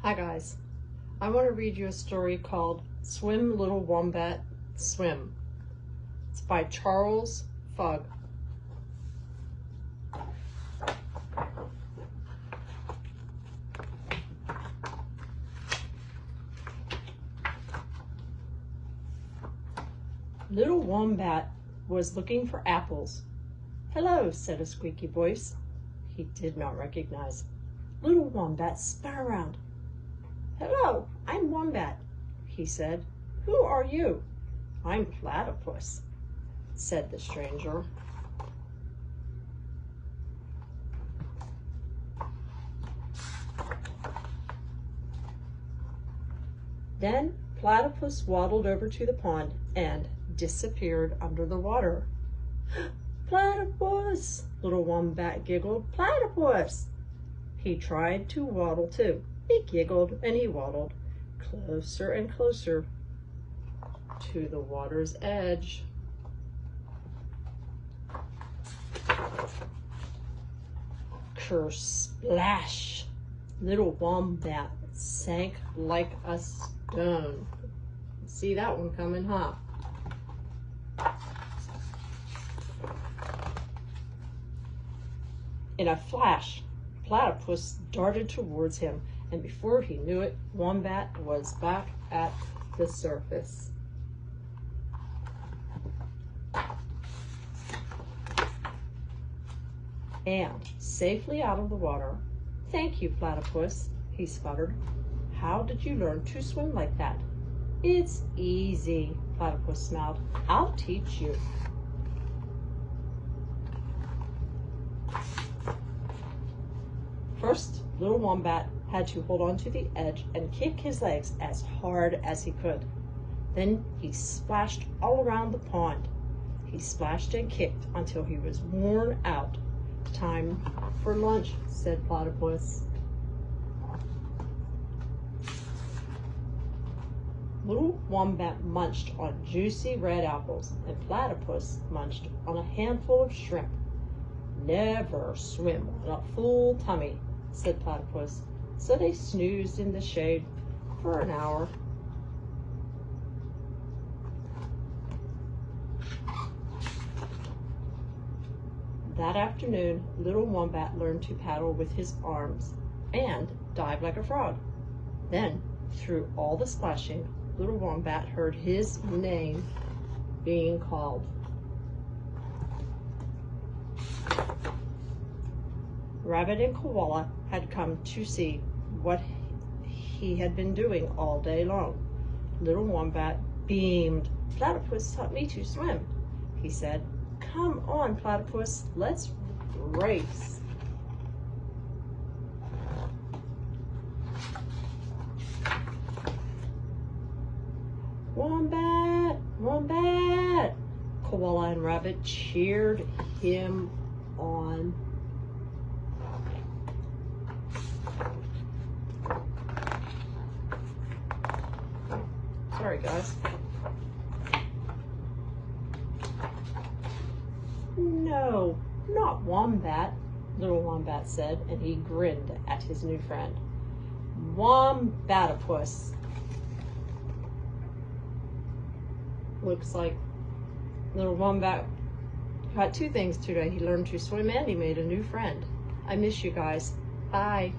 Hi guys, I want to read you a story called Swim Little Wombat Swim. It's by Charles Fugg. Little Wombat was looking for apples. "Hello," said a squeaky voice he did not recognize. Little Wombat spun around. "Hello, I'm Wombat," he said. "Who are you?" "I'm Platypus," said the stranger. Then Platypus waddled over to the pond and disappeared under the water. "Platypus!" Little Wombat giggled. "Platypus!" He tried to waddle too. He giggled and he waddled closer and closer to the water's edge. Kersplash! Little Wombat sank like a stone. See that one coming, huh? In a flash, Platypus darted towards him, and before he knew it, Wombat was back at the surface. And safely out of the water. "Thank you, Platypus," he sputtered. "How did you learn to swim like that?" "It's easy," Platypus smiled. "I'll teach you." First, Little Wombat had to hold on to the edge and kick his legs as hard as he could. Then he splashed all around the pond. He splashed and kicked until he was worn out. "Time for lunch," said Platypus. Little Wombat munched on juicy red apples, and Platypus munched on a handful of shrimp. "Never swim on a full tummy," said Platypus. So they snoozed in the shade for an hour. That afternoon, Little Wombat learned to paddle with his arms and dive like a frog. Then, through all the splashing, Little Wombat heard his name being called. Rabbit and Koala had come to see what he had been doing all day long. Little Wombat beamed. "Platypus taught me to swim," he said. "Come on, Platypus, let's race." "Wombat! Wombat!" Koala and Rabbit cheered him on. Sorry, guys. "No, not Wombat," Little Wombat said, and he grinned at his new friend. "Wombatopus." Looks like Little Wombat got two things today. He learned to swim and he made a new friend. I miss you guys. Bye.